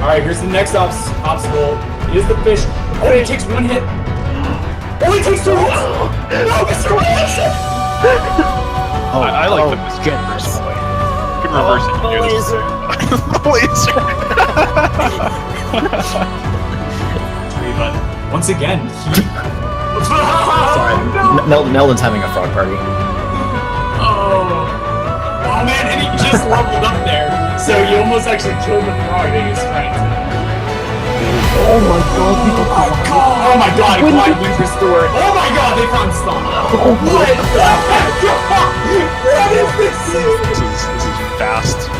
Alright, here's the next obstacle. It is the fish. Oh, it takes one hit. Oh, it takes two hits! No, Mr. Wilson! I like the mystery goodness. personally. You can reverse it. The laser. Once again, he... Sorry, Meldon's having a frog party. Oh man, and he just leveled up there. So you almost actually killed the frog that he was trying to. Oh my god, people! Oh my god, Glide Wings restored. Oh my god, they found Stomp. What the heck? What is this? This is fast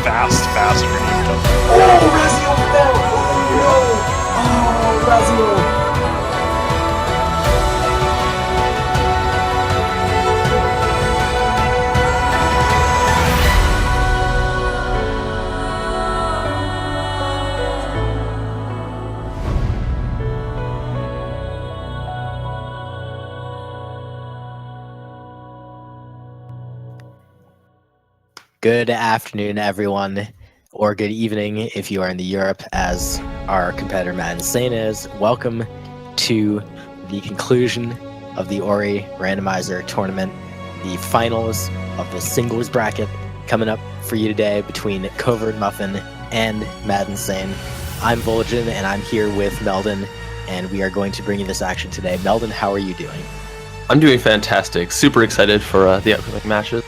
grenade dump. Oh, Razio fell! Oh no! Oh, Razio! Good afternoon, everyone, or good evening if you are in the Europe, as our competitor Matt Insane is. Welcome to the conclusion of the Ori Randomizer tournament, the finals of the singles bracket coming up for you today between Covert Muffin and Matt Insane. I'm Vol'jin, and I'm here with Meldon, and we are going to bring you this action today. Meldon, how are you doing? I'm doing fantastic. Super excited for the upcoming matches.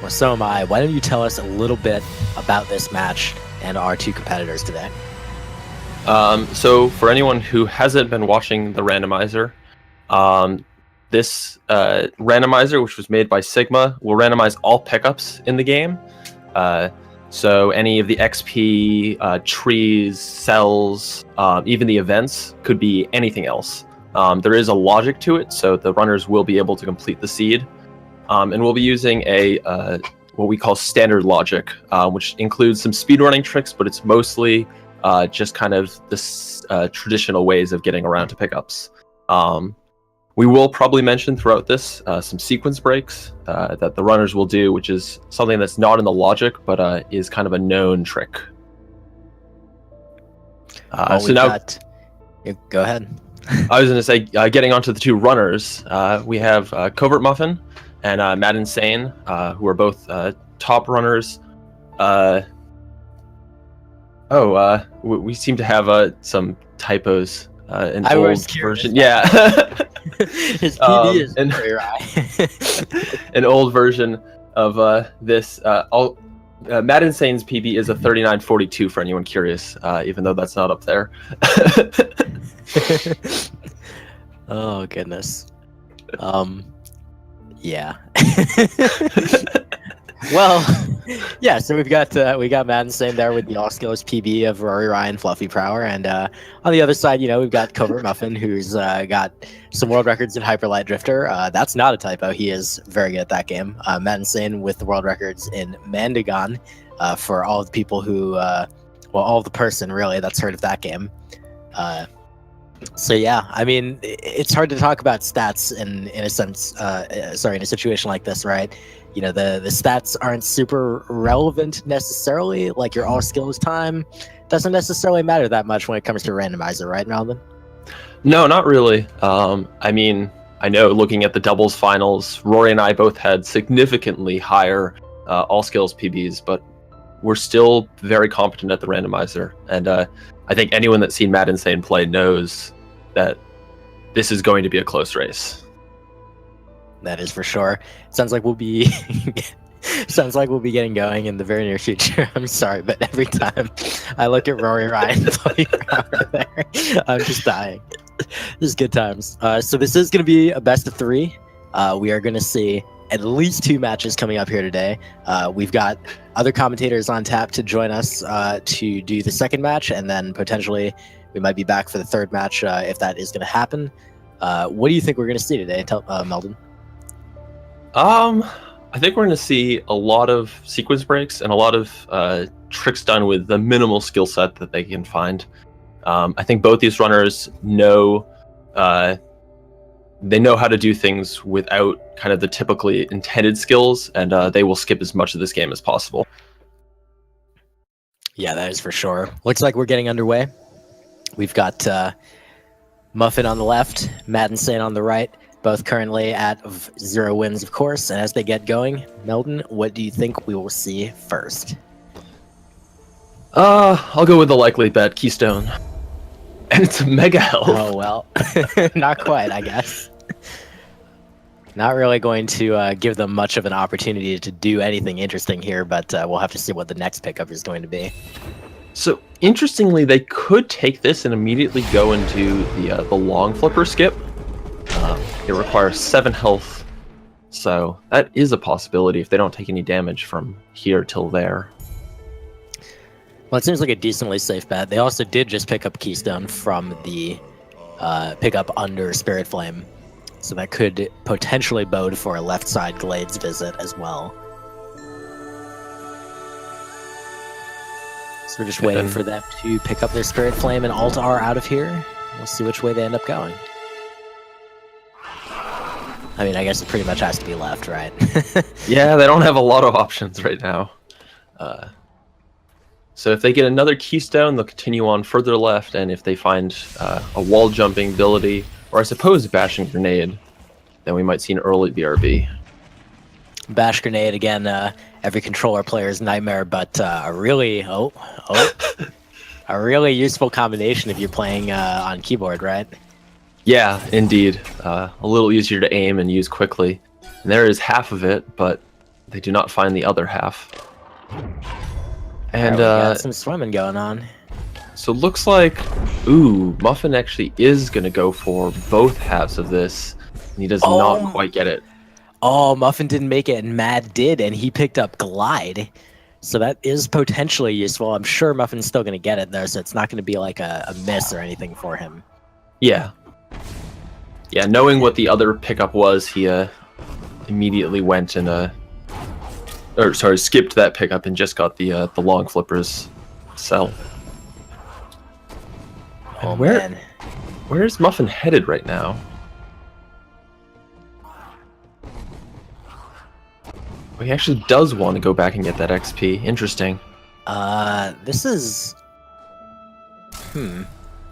Well, so am I. Why don't you tell us a little bit about this match and our two competitors today? So for anyone who hasn't been watching the randomizer, this randomizer, which was made by Sigma, will randomize all pickups in the game. So any of the XP, trees, cells, even the events could be anything else. There is a logic to it, so the runners will be able to complete the seed. And we'll be using a what we call standard logic, which includes some speedrunning tricks, but it's mostly just kind of the traditional ways of getting around to pickups. We will probably mention throughout this some sequence breaks that the runners will do, which is something that's not in the logic, but is kind of a known trick. Go ahead. I was going to say, getting onto the two runners, we have Covert Muffin and Matt Insane, who are both top runners. We seem to have some typos. An old version, yeah. His PD is very high. An old version of this. Matt Insane's PB is a 39.42 for anyone curious, even though that's not up there. Oh goodness. Yeah. Well, yeah. So we got Matt Insane there with the all skills PB of Rory Ryan, Fluffy Prower, and on the other side, we've got Covert Muffin, who's got some world records in Hyperlight Drifter. That's not a typo. He is very good at that game. Matt Insane with the world records in Mandagon, for all of the people who, all of the person really that's heard of that game. So yeah, I mean, it's hard to talk about stats in a sense. In a situation like this, right? The stats aren't super relevant necessarily. Like your all skills time doesn't necessarily matter that much when it comes to randomizer, right, Melvin? No, not really. I mean, I know looking at the doubles finals, Rory and I both had significantly higher all skills PBs, but we're still very competent at the randomizer, and I think anyone that's seen Matt Insane play knows that this is going to be a close race. That is for sure. Sounds like we'll be getting going in the very near future. I'm sorry, but every time I look at Rory Ryan there, I'm just dying. This is good times. So this is going to be a best of three. We are going to see at least two matches coming up here today. We've got other commentators on tap to join us to do the second match, and then potentially we might be back for the third match if that is going to happen. What do you think we're going to see today, Meldon? I think we're going to see a lot of sequence breaks and a lot of tricks done with the minimal skill set that they can find. I think both these runners know they know how to do things without kind of the typically intended skills, and they will skip as much of this game as possible. Yeah, that is for sure. Looks like we're getting underway. We've got Muffin on the left, Mad Insane on the right, both currently at 0 wins, of course. And as they get going, Meldon, what do you think we will see first? I'll go with the likely bet, Keystone. And it's a mega health. Oh, well, not quite, I guess. Not really going to give them much of an opportunity to do anything interesting here, but we'll have to see what the next pickup is going to be. So, interestingly, they could take this and immediately go into the long flipper skip. It requires 7 health, so that is a possibility if they don't take any damage from here till there. Well, it seems like a decently safe bet. They also did just pick up Keystone from the pickup under Spirit Flame, so that could potentially bode for a left side Glades visit as well. So we're just waiting for them to pick up their Spirit Flame and Alt R out of here. We'll see which way they end up going. I mean, I guess it pretty much has to be left, right? Yeah, they don't have a lot of options right now. So if they get another Keystone, they'll continue on further left, and if they find a wall jumping ability, or I suppose Bashing Grenade, then we might see an early BRB. Bash Grenade, again, every controller player's nightmare, but a really useful combination if you're playing on keyboard, right? Yeah, indeed. A little easier to aim and use quickly. And there is half of it, but they do not find the other half. And we got some swimming going on. So it looks like, ooh, Muffin actually is going to go for both halves of this, and he does not quite get it. Oh, Muffin didn't make it, and Mad did, and he picked up Glide. So that is potentially useful. I'm sure Muffin's still going to get it, though, so it's not going to be like a miss or anything for him. Yeah. Yeah, knowing what the other pickup was, he immediately went and skipped that pickup and just got the long flippers cell. Oh, man. Where's Muffin headed right now? Well, he actually does want to go back and get that XP. Interesting. This is...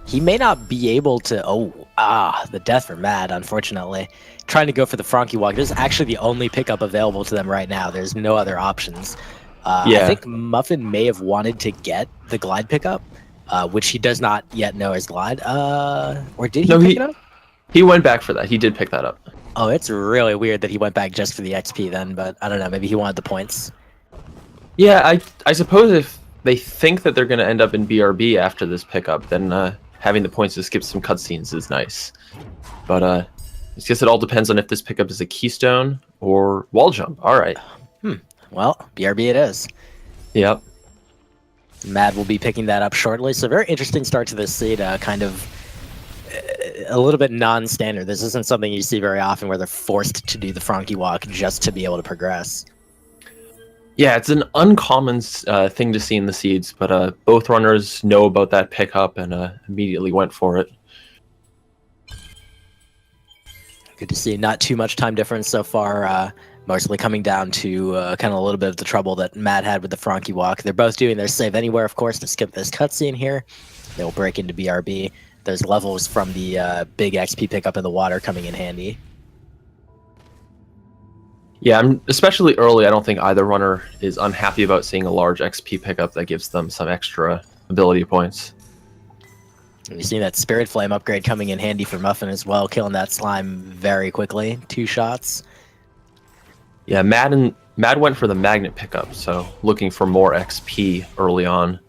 He may not be able to... the death for Mad, unfortunately. Trying to go for the Frankie Walk. This is actually the only pickup available to them right now. There's no other options. I think Muffin may have wanted to get the Glide pickup, which he does not yet know is Glide. Or did he pick it up? He went back for that. He did pick that up. Oh, it's really weird that he went back just for the XP then, but I don't know. Maybe he wanted the points. Yeah, I suppose if they think that they're going to end up in BRB after this pickup, then having the points to skip some cutscenes is nice. But I guess it all depends on if this pickup is a Keystone or wall jump. All right. Well, BRB it is. Yep. Mad will be picking that up shortly. So very interesting start to this seed. Kind of a little bit non-standard. This isn't something you see very often where they're forced to do the Frankie Walk just to be able to progress. Yeah, it's an uncommon thing to see in the seeds, but both runners know about that pickup and immediately went for it. Good to see. Not too much time difference so far. Mostly coming down to kind of a little bit of the trouble that Matt had with the Frankie Walk. They're both doing their save anywhere, of course, to skip this cutscene here. They'll break into BRB. There's levels from the big XP pickup in the water coming in handy. Yeah, especially early, I don't think either runner is unhappy about seeing a large XP pickup that gives them some extra ability points. You've seen that Spirit Flame upgrade coming in handy for Muffin as well, killing that slime very quickly. 2 shots. Yeah, Mad went for the magnet pickup, so looking for more XP early on.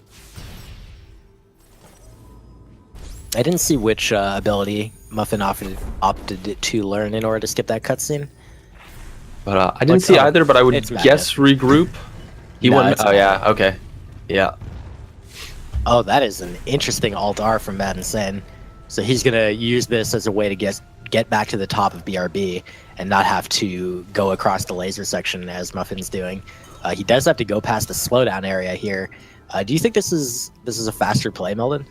I didn't see which ability Muffin opted to learn in order to skip that cutscene. But I didn't see either, but I would guess regroup. He went. Oh, yeah, okay. Yeah. Oh, that is an interesting Alt-R from Mad Insane. So he's going to use this as a way to get back to the top of BRB and not have to go across the laser section as Muffin's doing. He does have to go past the slowdown area here. Do you think this is a faster play, Meldon?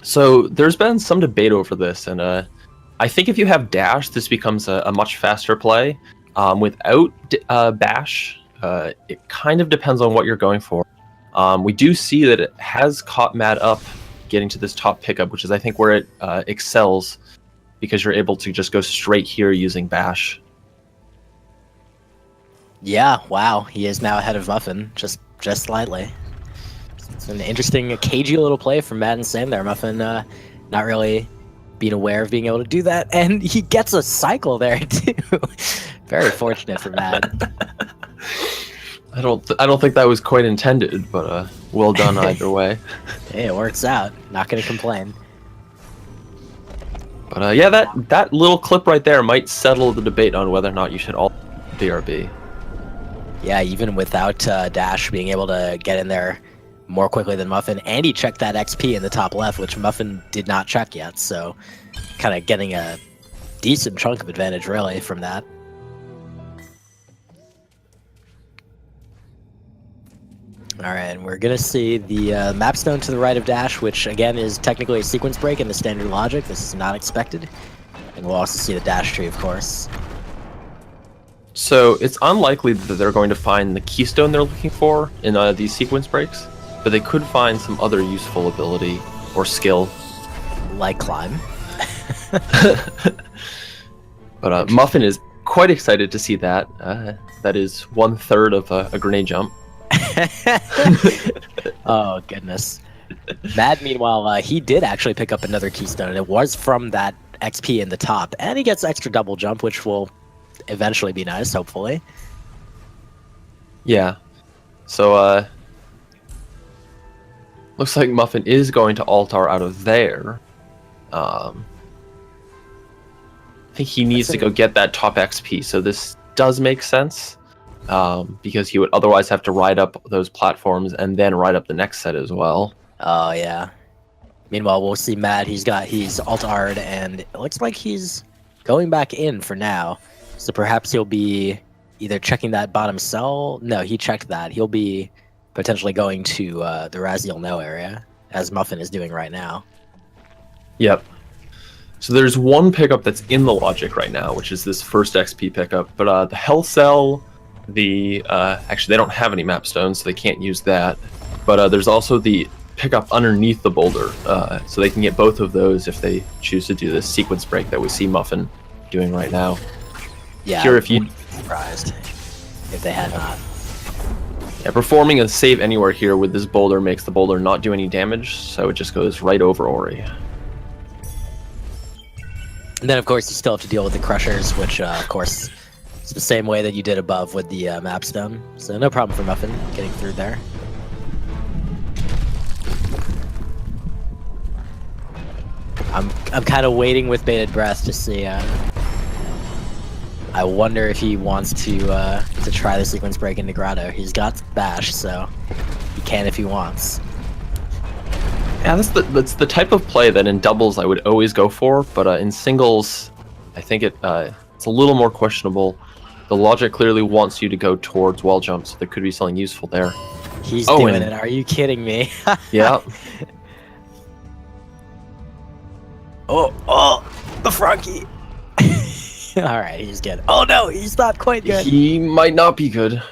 So there's been some debate over this, and I think if you have dash, this becomes a much faster play. Without bash, it kind of depends on what you're going for. We do see that it has caught Mad up getting to this top pickup, which is I think where it excels, because you're able to just go straight here using Bash. Yeah, wow, he is now ahead of Muffin, just slightly. It's an interesting, cagey little play from Mad Insane there. Muffin not really being aware of being able to do that, and he gets a cycle there too. Very fortunate for Mad. I don't think that was quite intended, but well done either way. Hey, it works out. Not gonna complain. But yeah, that little clip right there might settle the debate on whether or not you should all BRB. Yeah, even without Dash being able to get in there more quickly than Muffin, and he checked that XP in the top left, which Muffin did not check yet, so kind of getting a decent chunk of advantage, really, from that. Alright, and we're going to see the map stone to the right of Dash, which, again, is technically a sequence break in the standard logic. This is not expected. And we'll also see the Dash tree, of course. So it's unlikely that they're going to find the keystone they're looking for in these sequence breaks, but they could find some other useful ability or skill. Like climb. But Muffin is quite excited to see that. That is 1/3 of a grenade jump. Oh, goodness. Mad, meanwhile, he did actually pick up another keystone, and it was from that XP in the top, and he gets extra double jump, which will eventually be nice, hopefully. Yeah. So, looks like Muffin is going to altar out of there. I think he needs to go get that top XP, so this does make sense. Because he would otherwise have to ride up those platforms and then ride up the next set as well. Oh, yeah. Meanwhile, we'll see Mad. He's alt-R'd, and it looks like he's going back in for now. So perhaps he'll be either checking that bottom cell. No, he checked that. He'll be potentially going to the Raziel No area, as Muffin is doing right now. Yep. So there's one pickup that's in the logic right now, which is this first XP pickup. But the Hell Cell, actually they don't have any map stones, so they can't use that. But there's also the pickup underneath the boulder, so they can get both of those if they choose to do this sequence break that we see Muffin doing right now. Yeah, Here, if you I'm surprised if they had not. Yeah, performing a save anywhere here with this boulder makes the boulder not do any damage, so it just goes right over Ori. And then, of course, you still have to deal with the crushers, which, of course, it's the same way that you did above with the map stone. So no problem for Muffin getting through there. I'm kind of waiting with bated breath to see. I wonder if he wants to try the sequence break into Grotto. He's got Bash, so he can if he wants. Yeah, that's the type of play that in doubles I would always go for, but in singles, I think it's a little more questionable. The logic clearly wants you to go towards wall jump, so there could be something useful there. He's doing it. Are you kidding me? Yeah. Oh, the Frankie. All right, he's good. Oh no, he's not quite good. He might not be good.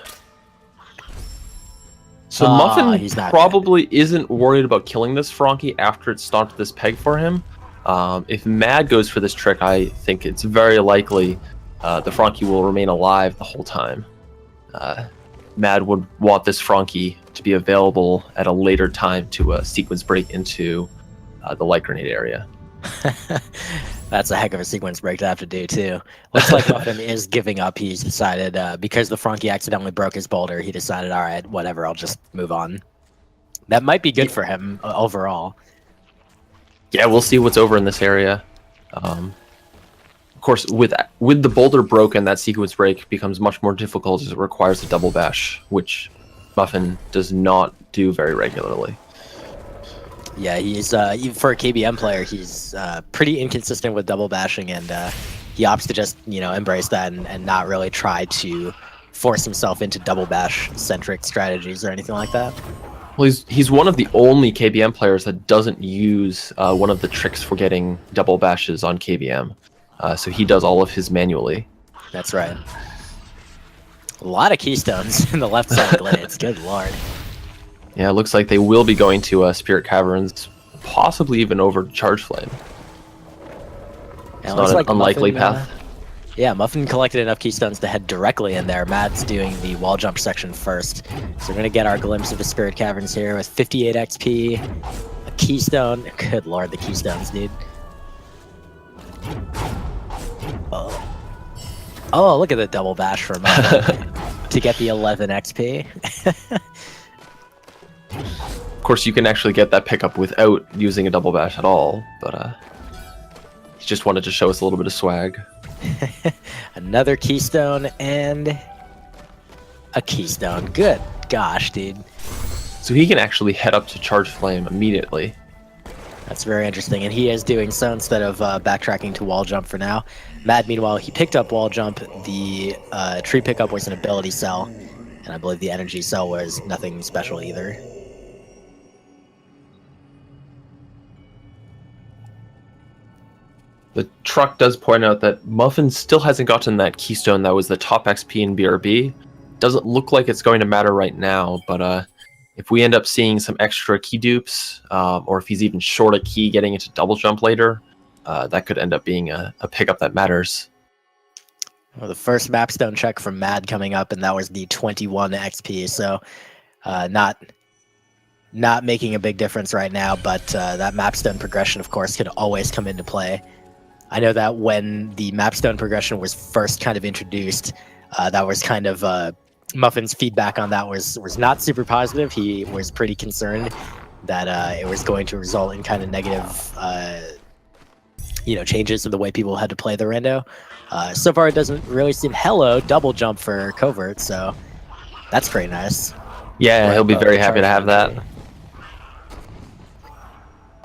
So Muffin probably isn't worried about killing this Frankie after it stomped this peg for him. If Mad goes for this trick, I think it's very likely the Frankie will remain alive the whole time. Mad would want this Frankie to be available at a later time to sequence break into the light grenade area. That's a heck of a sequence break to have to do, too. Looks like Muffin is giving up. He's decided, because the Frankie accidentally broke his boulder, he decided, all right, whatever, I'll just move on. That might be good for him overall. Yeah, we'll see what's over in this area. Of course, with the boulder broken, that sequence break becomes much more difficult as it requires a double bash, which Muffin does not do very regularly. Yeah, he's even for a KBM player, he's pretty inconsistent with double bashing, and he opts to just embrace that and not really try to force himself into double bash centric strategies or anything like that. Well, he's one of the only KBM players that doesn't use one of the tricks for getting double bashes on KBM, so he does all of his manually. That's right. A lot of keystones in the left side glades. Good lord. Yeah, it looks like they will be going to Spirit Caverns, possibly even over Charge Flame. And It's not an unlikely path. Yeah, Muffin collected enough keystones to head directly in there. Matt's doing the wall jump section first. So we're going to get our glimpse of the Spirit Caverns here with 58 XP, a keystone. Good lord, the keystones, dude. Oh, look at the double bash for Muffin to get the 11 XP. Of course, you can actually get that pickup without using a double bash at all, but he just wanted to show us a little bit of swag. Another keystone and a keystone. Good gosh, dude. So he can actually head up to Charge Flame immediately. That's very interesting, and he is doing so instead of backtracking to wall jump for now. Mad, meanwhile, he picked up wall jump. The tree pickup was an ability cell, and I believe the energy cell was nothing special either. The truck does point out that Muffin still hasn't gotten that keystone that was the top XP in BRB. Doesn't look like it's going to matter right now, but if we end up seeing some extra key dupes, or if he's even short a key getting into double jump later, that could end up being a pickup that matters. Well, the first mapstone check from Mad coming up, and that was the 21 XP, so not making a big difference right now, but that mapstone progression, of course, could always come into play. I know that when the mapstone progression was first kind of introduced, that was kind of Muffin's feedback on that was not super positive. He was pretty concerned that it was going to result in kind of negative, changes in the way people had to play the rando. So far, it doesn't really seem. Hello, double jump for Covert, so that's pretty nice. Yeah, he'll be very happy to have that.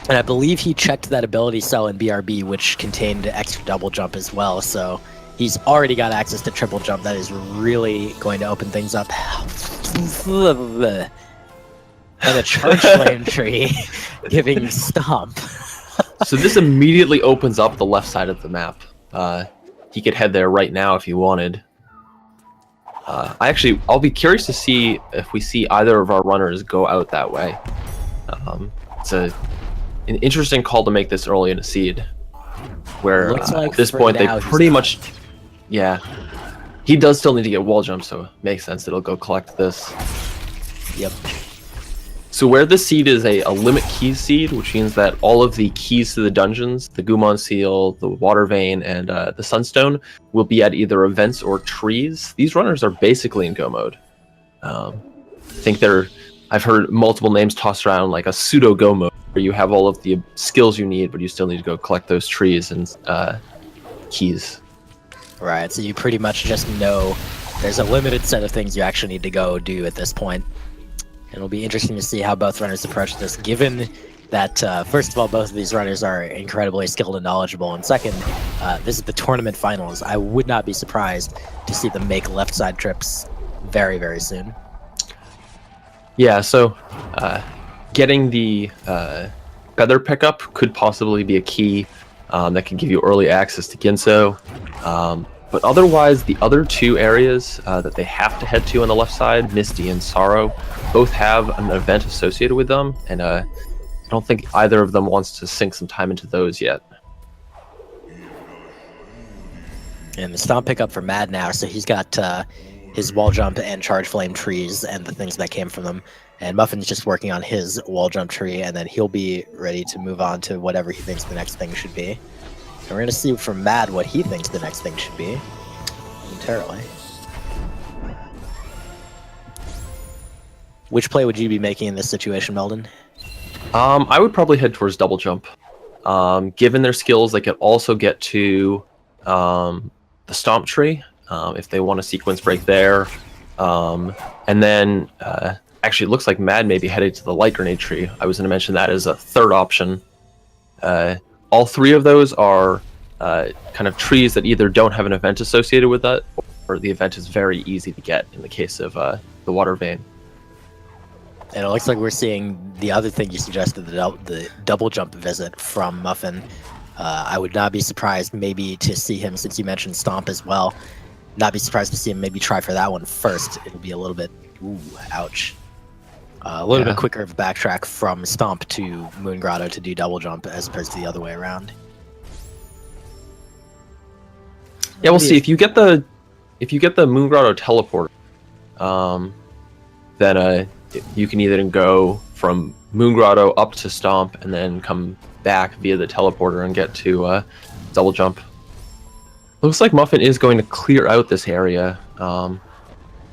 And I believe he checked that ability cell in BRB, which contained extra double jump as well. So he's already got access to triple jump. That is really going to open things up. And a charge flame tree giving stomp. So this immediately opens up the left side of the map. He could head there right now if he wanted. I'll be curious to see if we see either of our runners go out that way. It's an interesting call to make this early in a seed, where Looks like at this for point they now, pretty he's much, yeah, he does still need to get wall jump, so it makes sense that he'll go collect this. Yep. So where this seed is a limit keys seed, which means that all of the keys to the dungeons, the Gumon Seal, the Water Vein, and the Sunstone, will be at either events or trees. These runners are basically in go mode. I think I've heard multiple names tossed around, like a pseudo go mode, where you have all of the skills you need, but you still need to go collect those trees and keys. Right, so you pretty much just know there's a limited set of things you actually need to go do at this point. And it'll be interesting to see how both runners approach this, given that, first of all, both of these runners are incredibly skilled and knowledgeable, and second, this is the tournament finals. I would not be surprised to see them make left side trips very, very soon. Yeah, so getting the feather pickup could possibly be a key that can give you early access to Ginso. But otherwise, the other two areas that they have to head to on the left side, Misty and Sorrow, both have an event associated with them, and I don't think either of them wants to sink some time into those yet. And the stomp pickup for Mad now, so he's got his wall jump and charge flame trees and the things that came from them. And Muffin's just working on his wall jump tree, and then he'll be ready to move on to whatever he thinks the next thing should be. And we're going to see from Mad what he thinks the next thing should be. Momentarily. Which play would you be making in this situation, Meldon? I would probably head towards double jump. Given their skills, they could also get to the stomp tree if they want a sequence break there. And then actually it looks like Mad may be headed to the light grenade tree. I was going to mention that as a third option. All three of those are kind of trees that either don't have an event associated with that, or the event is very easy to get in the case of the Water Vein. And it looks like we're seeing the other thing you suggested, the double jump visit from Muffin. I would not be surprised maybe to see him, since you mentioned Stomp as well, not be surprised to see him maybe try for that one first. It'll be a little bit, ooh, ouch. A little Yeah. bit quicker of a backtrack from Stomp to Moon Grotto to do double jump as opposed to the other way around. Yeah, we'll see if you get the Moon Grotto teleport. Then you can either go from Moon Grotto up to Stomp and then come back via the teleporter and get to double jump. Looks like Muffin is going to clear out this area. At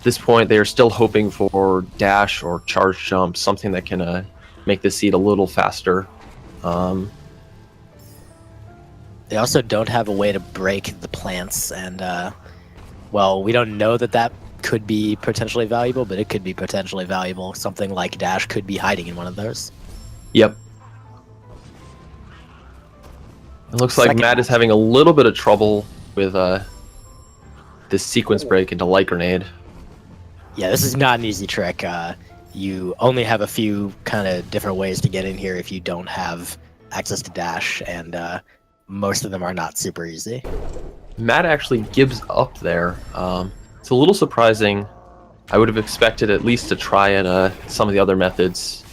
this point, they are still hoping for dash or charge jump, something that can make the seed a little faster. They also don't have a way to break the plants, and well, we don't know that could be potentially valuable, but it could be potentially valuable. Something like dash could be hiding in one of those. Yep. It looks like Second Matt is match. having a little bit of trouble with this sequence break into Light Grenade. Yeah, this is not an easy trick. You only have a few kind of different ways to get in here if you don't have access to dash, and most of them are not super easy. Matt actually gives up there. It's a little surprising. I would have expected at least to try and some of the other methods.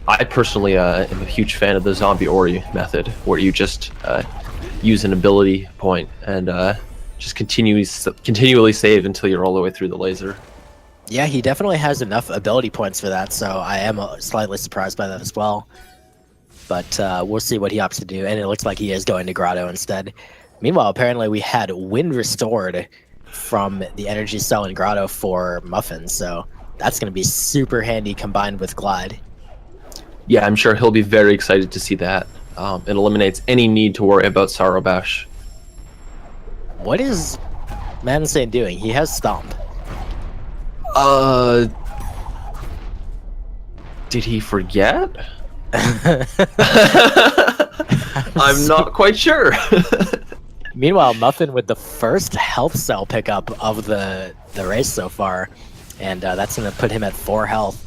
I personally am a huge fan of the Zombie Ori method, where you just use an ability point and just continually save until you're all the way through the laser. Yeah, he definitely has enough ability points for that, so I am slightly surprised by that as well. But we'll see what he opts to do, and it looks like he is going to Grotto instead. Meanwhile, apparently we had Wind restored from the Energy Cell in Grotto for Muffin, so that's going to be super handy combined with Glide. Yeah, I'm sure he'll be very excited to see that. It eliminates any need to worry about Sorrow Bash. What is Manansane doing? He has Stomp. Did he forget? I'm not quite sure. Meanwhile, Muffin with the first health cell pickup of the race so far, and that's going to put him at 4 health.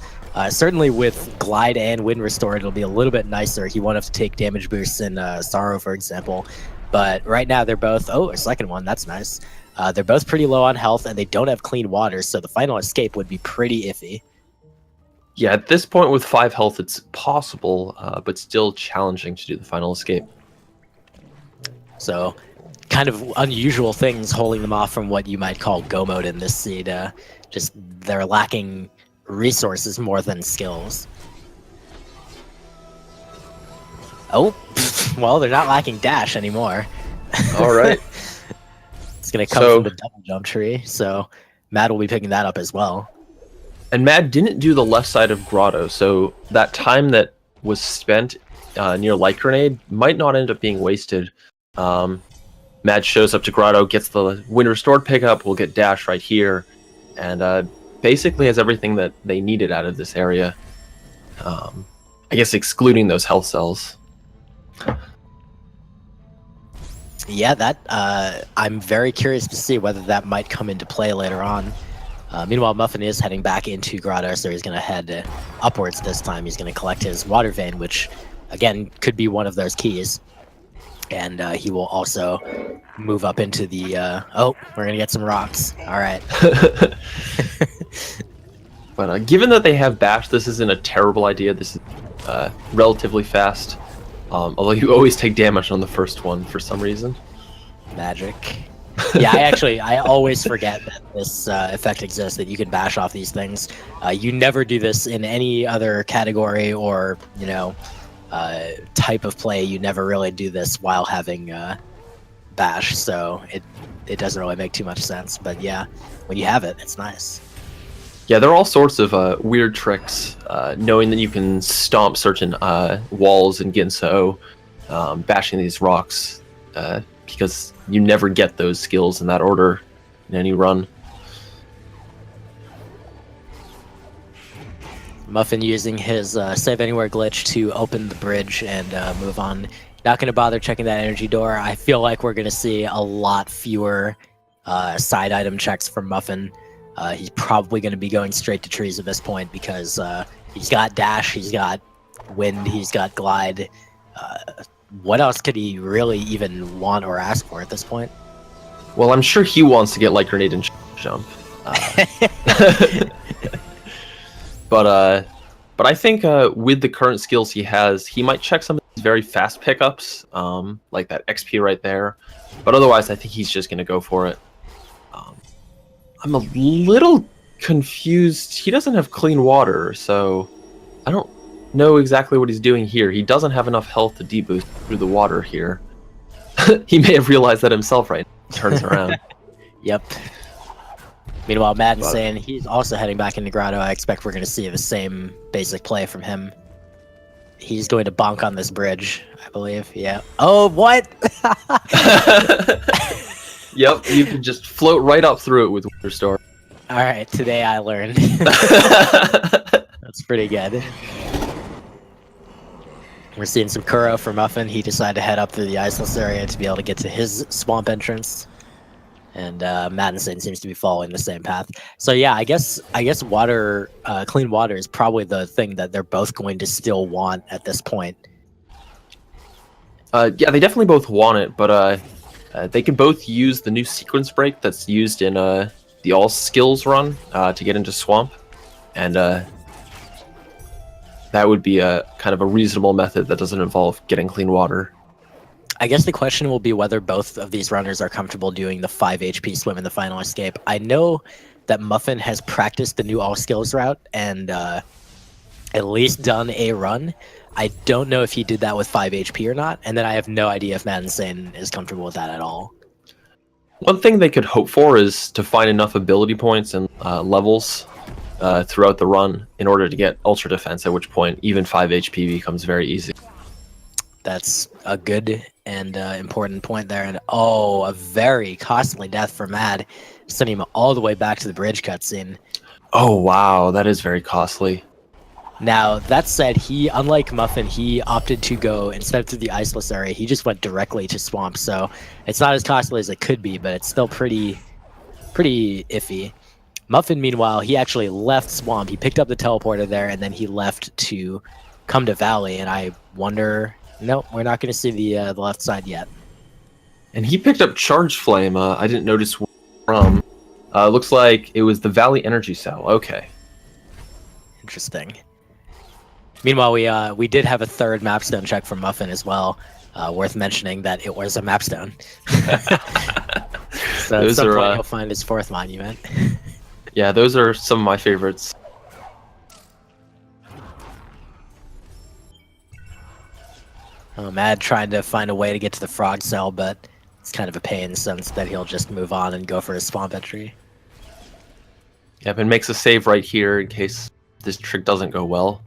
Certainly with Glide and Wind Restored, it'll be a little bit nicer. He won't have to take damage boosts in Sorrow, for example. But right now they're both... Oh, a second one. That's nice. They're both pretty low on health, and they don't have clean water, so the final escape would be pretty iffy. Yeah, at this point with 5 health, it's possible, but still challenging to do the final escape. So, kind of unusual things holding them off from what you might call go mode in this seed. Just they're lacking resources more than skills. Oh, well, they're not lacking dash anymore. All right. It's going to come from the double jump tree, so Matt will be picking that up as well. And Matt didn't do the left side of Grotto, so that time that was spent near Light Grenade might not end up being wasted. Matt shows up to Grotto, gets the Wind Restored pickup, will get dash right here, and basically has everything that they needed out of this area. I guess excluding those health cells. Yeah, that I'm very curious to see whether that might come into play later on. Meanwhile, Muffin is heading back into Grotto, so he's going to head upwards this time. He's going to collect his Water Vein, which, again, could be one of those keys. And he will also move up into the... oh, we're going to get some rocks. All right. But given that they have Bash, this isn't a terrible idea. This is relatively fast. Although you always take damage on the first one for some reason. Magic. Yeah, I always forget that this effect exists, that you can bash off these things. You never do this in any other category or, you know, type of play. You never really do this while having bash, so it doesn't really make too much sense. But yeah, when you have it, it's nice. Yeah, there are all sorts of weird tricks, knowing that you can stomp certain walls in Ginso, bashing these rocks, because you never get those skills in that order in any run. Muffin using his Save Anywhere glitch to open the bridge and move on. Not going to bother checking that energy door. I feel like we're going to see a lot fewer side item checks from Muffin. He's probably going to be going straight to trees at this point because he's got dash, he's got wind, he's got glide. What else could he really even want or ask for at this point? Well, I'm sure he wants to get Light Grenade and jump. But I think with the current skills he has, he might check some of these very fast pickups, like that XP right there. But otherwise, I think he's just gonna go for it. I'm a little confused. He doesn't have clean water, so I don't know exactly what he's doing here. He doesn't have enough health to deboost through the water here. He may have realized that himself right now. Turns around. Yep. Meanwhile, Madden's saying he's also heading back into Grotto. I expect we're going to see the same basic play from him. He's going to bonk on this bridge, I believe. Yeah. Oh, what? Yep, you can just float right up through it with Winter Storm. All right, today I learned. That's pretty good. We're seeing some Kuro for Muffin. He decided to head up through the iceless area to be able to get to his swamp entrance. And Madison seems to be following the same path. So yeah, I guess water, clean water is probably the thing that they're both going to still want at this point. Yeah, they definitely both want it, but they can both use the new sequence break that's used in the all skills run to get into swamp, and that would be a kind of a reasonable method that doesn't involve getting clean water. I guess the question will be whether both of these runners are comfortable doing the 5 HP swim in the final escape. I know that Muffin has practiced the new all skills route and at least done a run. I don't know if he did that with 5 HP or not, and then I have no idea if Matt Insane is comfortable with that at all. One thing they could hope for is to find enough ability points and levels throughout the run in order to get Ultra Defense, at which point even 5 HP becomes very easy. That's a good and important point there. And oh, a very costly death for Mad, sending him all the way back to the bridge cutscene. Oh wow, that is very costly. Now, that said, he, unlike Muffin, he opted to go, instead of through the iceless area, he just went directly to swamp. So it's not as costly as it could be, but it's still pretty iffy. Muffin, meanwhile, he actually left swamp. He picked up the teleporter there, and then he left to come to Valley. And I wonder, no, we're not going to see the left side yet. And he picked up Charge Flame. I didn't notice where from. Looks like it was the Valley Energy Cell. Okay. Interesting. Meanwhile, we did have a third mapstone check from Muffin as well. Worth mentioning that it was a mapstone. So at some point you'll find his fourth monument. Yeah, those are some of my favorites. Mad trying to find a way to get to the frog cell, but it's kind of a pain since that he'll just move on and go for his swamp entry. Yep, and makes a save right here in case this trick doesn't go well.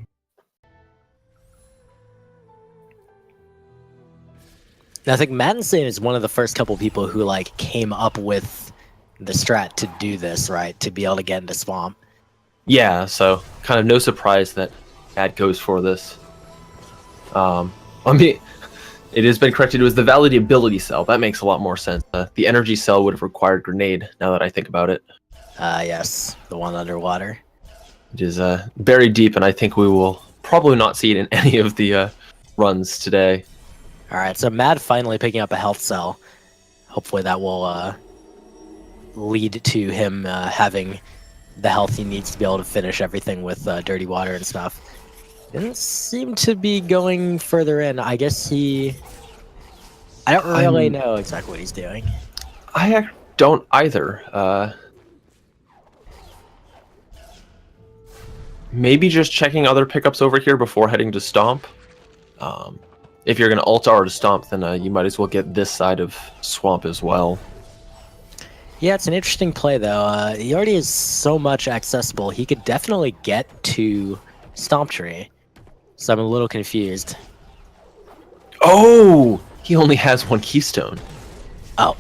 Now, I think Madison is one of the first couple people who like came up with the strat to do this, right? To be able to get into swamp. Yeah, so kind of no surprise that Mad goes for this. I mean, it has been corrected. It was the Valley Ability Cell. That makes a lot more sense. The Energy Cell would have required Grenade, now that I think about it. Yes, the one underwater. It is buried deep, and I think we will probably not see it in any of the runs today. Alright, so Mad finally picking up a health cell. Hopefully that will lead to him having the health he needs to be able to finish everything with dirty water and stuff. Didn't seem to be going further in. I guess I don't really know exactly what he's doing. I don't either. Maybe just checking other pickups over here before heading to Stomp. If you're going to ult R to Stomp, then you might as well get this side of Swamp as well. Yeah, it's an interesting play, though. He already has so much accessible. He could definitely get to Stomp Tree. So I'm a little confused. Oh! He only has one keystone. Oh.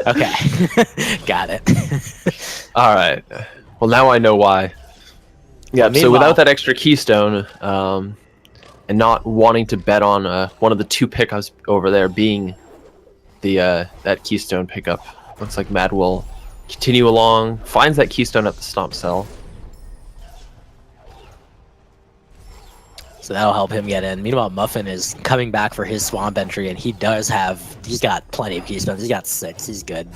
Okay. Got it. Alright. Well, now I know why. Yeah, so without that extra keystone, and not wanting to bet on one of the two pickups over there being the that keystone pickup, looks like Mad will continue along, finds that keystone at the Stomp Cell. So that'll help him get in. Meanwhile, Muffin is coming back for his swamp entry, and he's got plenty of keystones. He's got 6. He's good.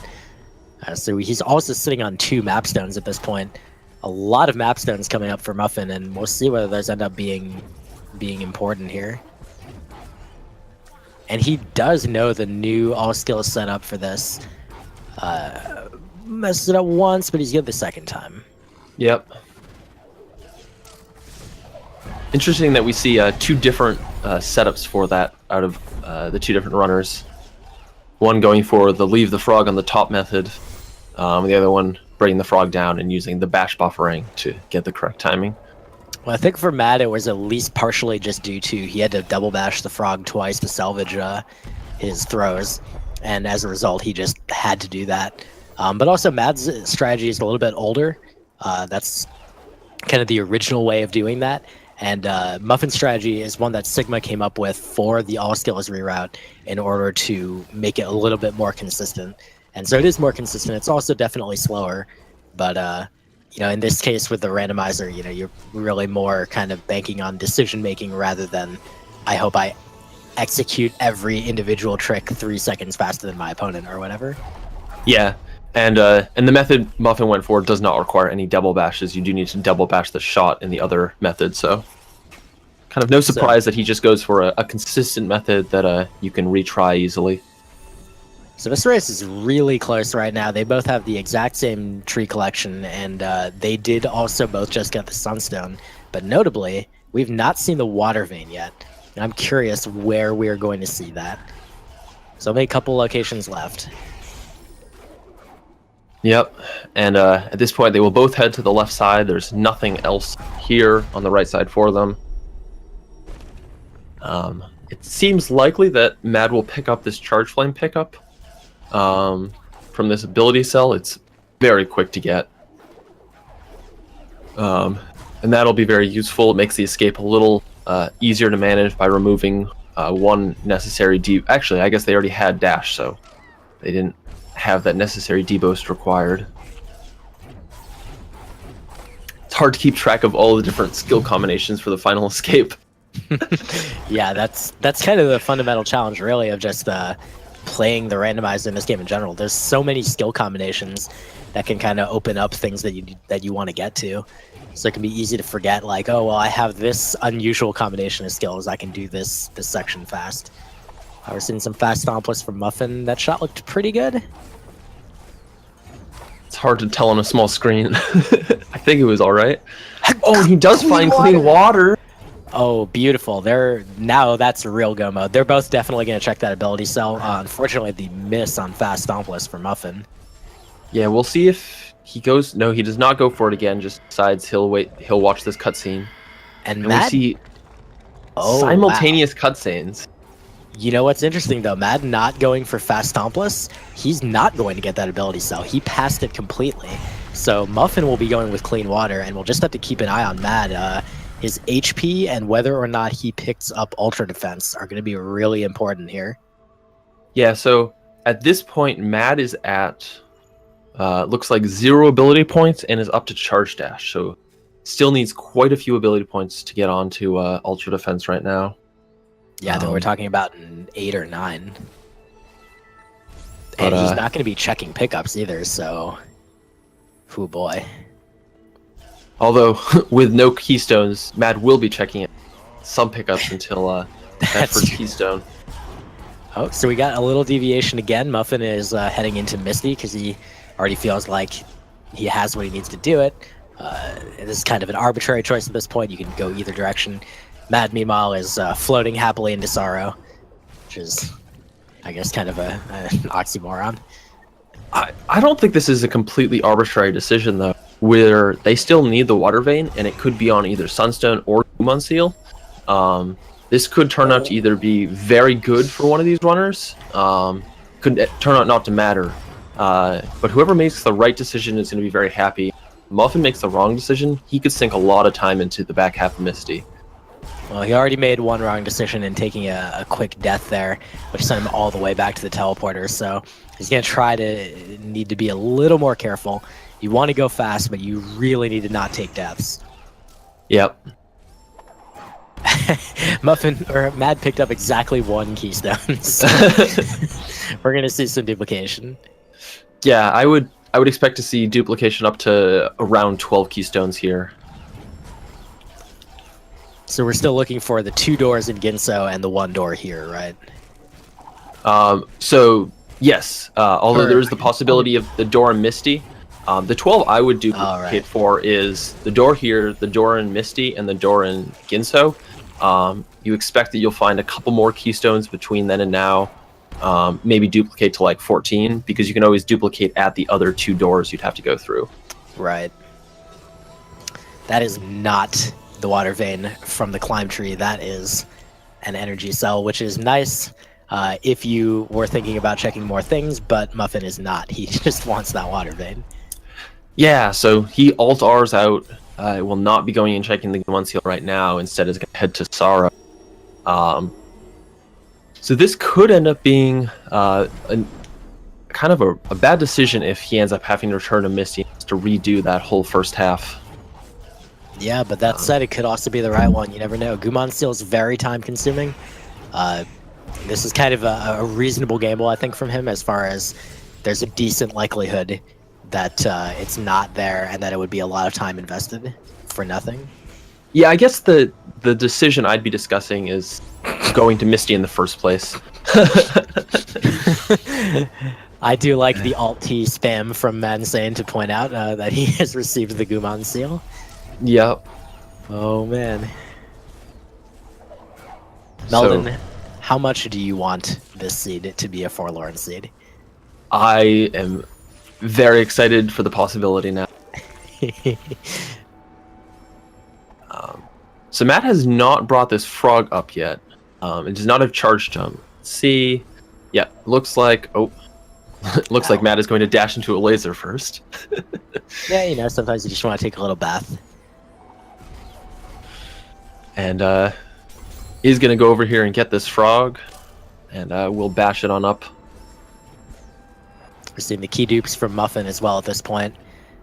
So he's also sitting on 2 map stones at this point. A lot of map stones coming up for Muffin, and we'll see whether those end up being important here. And he does know the new all-skill setup for this. Messed it up once, but he's good the second time. Yep. Interesting that we see 2 different setups for that out of the 2 different runners. One going for the leave the frog on the top method, the other one bringing the frog down and using the bash buffering to get the correct timing. Well, I think for Matt, it was at least partially just due to he had to double bash the frog twice to salvage his throws, and as a result, he just had to do that. But also, Matt's strategy is a little bit older. That's kind of the original way of doing that. And Muffin's strategy is one that Sigma came up with for the all skills reroute in order to make it a little bit more consistent. And so it is more consistent. It's also definitely slower, but in this case with the randomizer, you're really more kind of banking on decision making rather than I hope I execute every individual trick 3 seconds faster than my opponent or whatever. Yeah. And the method Muffin went for does not require any double bashes. You do need to double bash the shot in the other method, so kind of no surprise that he just goes for a consistent method that you can retry easily. So this race is really close right now. They both have the exact same tree collection, and they did also both just get the sunstone. But notably, we've not seen the water vein yet, and I'm curious where we're going to see that. So only a couple locations left. Yep, and at this point they will both head to the left side. There's nothing else here on the right side for them. It seems likely that Mad will pick up this Charge Flame pickup from this ability cell. It's very quick to get. And that'll be very useful. It makes the escape a little easier to manage by removing one necessary Actually, I guess they already had dash, so they didn't have that necessary deboost required. It's hard to keep track of all the different skill combinations for the final escape. Yeah, that's kind of the fundamental challenge, really, of just playing the randomizer in this game in general. There's so many skill combinations that can kind of open up things that you want to get to. So it can be easy to forget, like, oh, well, I have this unusual combination of skills. I can do this section fast. We're seeing some fast stompless from Muffin. That shot looked pretty good. It's hard to tell on a small screen. I think it was all right. Oh, he does find clean water. Oh, beautiful. Now that's a real go mode. They're both definitely going to check that ability cell. Unfortunately, the miss on fast stompless for Muffin. Yeah, we'll see if he goes. No, he does not go for it again. Just decides he'll wait. He'll watch this cutscene. And we see simultaneous cutscenes. You know what's interesting, though? Mad not going for fast stompless, he's not going to get that ability cell. He passed it completely. So Muffin will be going with clean water, and we'll just have to keep an eye on Mad. His HP and whether or not he picks up Ultra Defense are going to be really important here. Yeah, so at this point, Mad is at, looks like 0 ability points and is up to Charge Dash. So still needs quite a few ability points to get onto Ultra Defense right now. Yeah, I think we're talking about an 8 or 9. And he's not going to be checking pickups either, so... Oh boy. Although, with no keystones, Mad will be checking some pickups until that first keystone. Oh, so we got a little deviation again. Muffin is heading into Misty because he already feels like he has what he needs to do it. This is kind of an arbitrary choice at this point. You can go either direction. Mad, meanwhile, is floating happily into sorrow, which is, I guess, kind of an oxymoron. I don't think this is a completely arbitrary decision, though, where they still need the water vein, and it could be on either Sunstone or Moon Seal. This could turn out to either be very good for one of these runners, could turn out not to matter. But whoever makes the right decision is going to be very happy. Muffin makes the wrong decision, he could sink a lot of time into the back half of Misty. Well, he already made one wrong decision in taking a quick death there, which sent him all the way back to the teleporter. So he's going to need to be a little more careful. You want to go fast, but you really need to not take deaths. Yep. Mad picked up exactly 1 keystone. So we're going to see some duplication. Yeah, I would I would expect to see duplication up to around 12 keystones here. So we're still looking for the 2 doors in Ginso and the 1 door here, right? So yes, although there is the possibility of the door in Misty, the 12 I would duplicate for is the door here, the door in Misty, and the door in Ginso. You expect that you'll find a couple more keystones between then and now. Maybe duplicate to like 14, because you can always duplicate at the other 2 doors you'd have to go through. Right. That is not the water vein from the climb tree. That is an energy cell, which is nice if you were thinking about checking more things, but Muffin is not. He just wants that water vein. Yeah, so he alt-Rs out. Will not be going and checking the one seal right now. Instead, is going to head to Sara. So this could end up being kind of a bad decision if he ends up having to return to Misty to redo that whole first half. Yeah, but that said, it could also be the right one. You never know. Gumon Seal is very time-consuming. This is kind of a reasonable gamble, I think, from him, as far as there's a decent likelihood that it's not there and that it would be a lot of time invested for nothing. Yeah, I guess the decision I'd be discussing is going to Misty in the first place. I do like the Alt-T spam from Mansane to point out that he has received the Gumon Seal. Yep. Oh, man. Meldon, how much do you want this seed to be a forlorn seed? I am very excited for the possibility now. So Matt has not brought this frog up yet. It does not have charge jump. Let's see. Yeah, looks like... Oh. Looks like Matt is going to dash into a laser first. Yeah, you know, sometimes you just want to take a little bath. And he's going to go over here and get this frog. And we'll bash it on up. We're seeing the key dupes from Muffin as well at this point,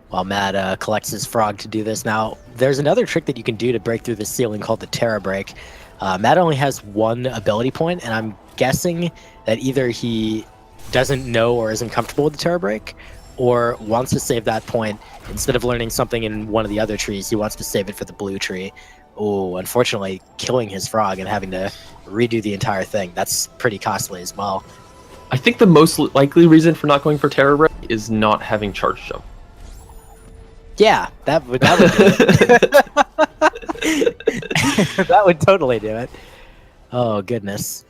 while Matt collects his frog to do this. Now, there's another trick that you can do to break through the ceiling called the Terra Break. Matt only has 1 ability point, and I'm guessing that either he doesn't know or isn't comfortable with the Terra Break, or wants to save that point. Instead of learning something in one of the other trees, he wants to save it for the blue tree. Oh, unfortunately, killing his frog and having to redo the entire thing. That's pretty costly as well. I think the most likely reason for not going for Terror Break is not having charge jump. Yeah, that would do it. That would totally do it. Oh, goodness.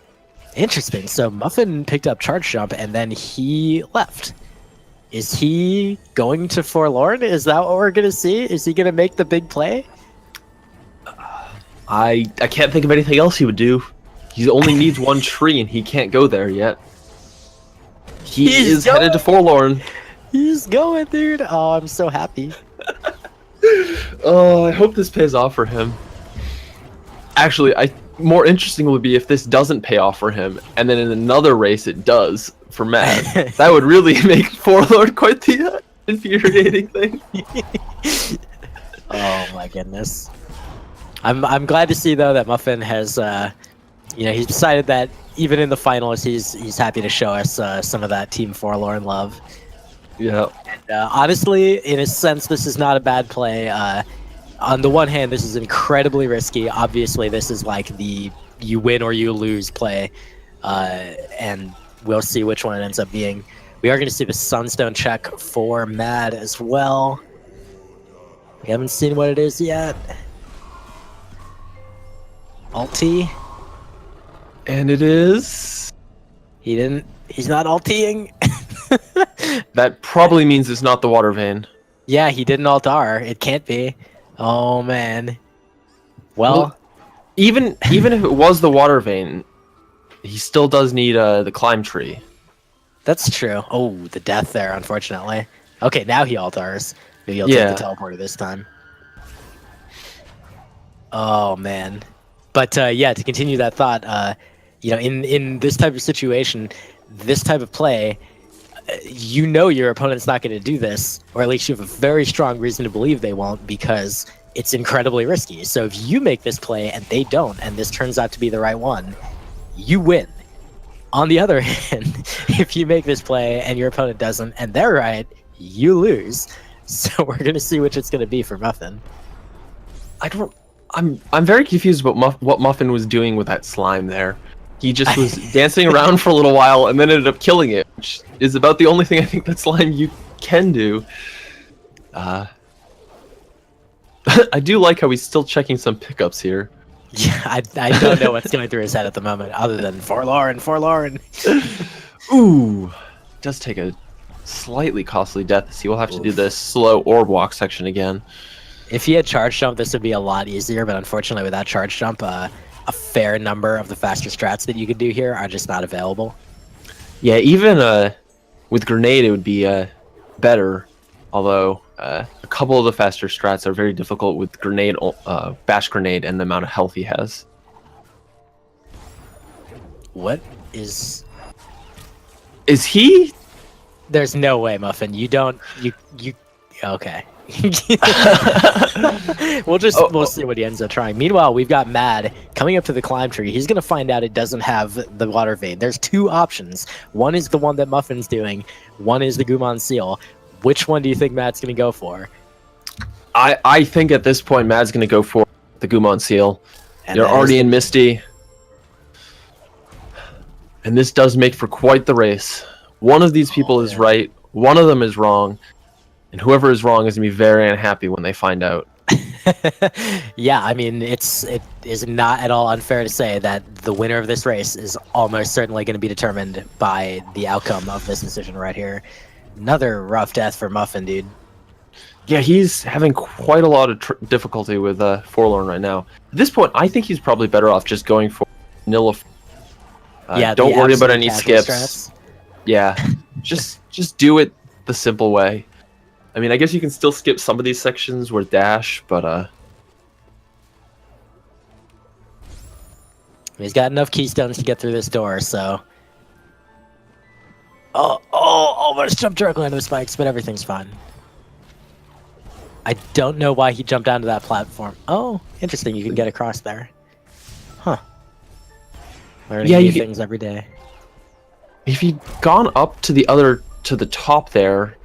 Interesting. So Muffin picked up charge jump and then he left. Is he going to Forlorn? Is that what we're going to see? Is he going to make the big play? I can't think of anything else he would do. He only needs 1 tree and he can't go there yet. He's headed to Forlorn. He's going, dude. Oh, I'm so happy. Oh, I hope this pays off for him. Actually, more interesting would be if this doesn't pay off for him, and then in another race it does for Matt. That would really make Forlorn quite the infuriating thing. Oh my goodness. I'm glad to see though that Muffin has, he's decided that even in the finals he's happy to show us some of that Team Forlorn love. Yeah. And, honestly, in a sense, this is not a bad play. On the one hand, this is incredibly risky. Obviously, this is like the you win or you lose play, and we'll see which one it ends up being. We are going to see the Sunstone check for Mad as well. We haven't seen what it is yet. Alt-T. And it is... He's not alt-T'ing. That probably means it's not the water vein. Yeah, he didn't alt-R. It can't be. Oh, man. Well, even if it was the water vein, he still does need the climb tree. That's true. Oh, the death there, unfortunately. Okay, now he alt-Rs. Maybe he'll take the teleporter this time. Oh, man. But, yeah, to continue that thought, in this type of situation, this type of play, your opponent's not going to do this, or at least you have a very strong reason to believe they won't, because it's incredibly risky. So if you make this play and they don't, and this turns out to be the right one, you win. On the other hand, if you make this play and your opponent doesn't, and they're right, you lose. So we're gonna see which it's gonna be for Muffin. I'm very confused about what Muffin was doing with that slime there. He just was dancing around for a little while and then ended up killing it, which is about the only thing I think that slime you can do. I do like how he's still checking some pickups here. Yeah, I don't know what's going through his head at the moment, other than forlorn. Ooh, does take a slightly costly death. So he will have to do this slow orb walk section again. If he had charge jump, this would be a lot easier, but unfortunately without charge jump, a fair number of the faster strats that you could do here are just not available. Yeah, even with grenade it would be better, although a couple of the faster strats are very difficult with grenade, bash grenade, and the amount of health he has. What is... Is he? There's no way, Muffin. You don't... You... Okay. We'll see what he ends up trying. Meanwhile, we've got Mad coming up to the climb tree. He's gonna find out it doesn't have the water vein. There's two options. One is the one that Muffin's doing. One is the Gumon seal. Which one do you think Mad's gonna go for? I think at this point Mad's gonna go for the Gumon seal. And They're already in Misty, and this does make for quite the race. One of these people is right. One of them is wrong. And whoever is wrong is going to be very unhappy when they find out. Yeah, I mean, it is not at all unfair to say that the winner of this race is almost certainly going to be determined by the outcome of this decision right here. Another rough death for Muffin, dude. Yeah, he's having quite a lot of difficulty with Forlorn right now. At this point, I think he's probably better off just going for Nilla. Yeah, don't worry about any casual skips. strats. Yeah, just do it the simple way. I mean, I guess you can still skip some of these sections where dash, but He's got enough keystones to get through this door, so... Oh, almost jumped directly into the spikes, but everything's fine. I don't know why he jumped onto that platform. Oh, interesting, you can get across there. Huh. Learning new things every day. If he'd gone up to the top there,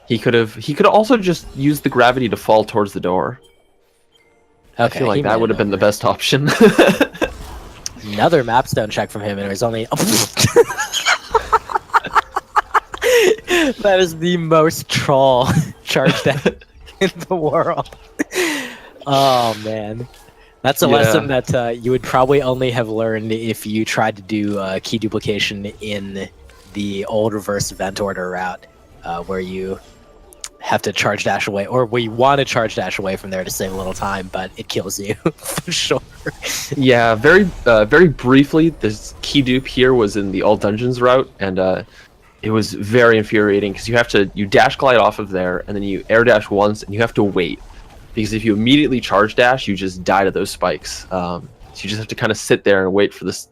he could also just use the gravity to fall towards the door. Okay, I feel like that would have been the best option. Another mapstone check from him, and it was only... That is the most troll charge deck in the world. Oh, man. That's a lesson that you would probably only have learned if you tried to do key duplication in the old reverse event order route, where you have to charge dash away, or where you want to charge dash away from there to save a little time, but it kills you for sure. Yeah, very briefly, this key dupe here was in the all dungeons route, and it was very infuriating because you dash glide off of there, and then you air dash once, and you have to wait, because if you immediately charge dash, you just die to those spikes. So you just have to kind of sit there and wait for this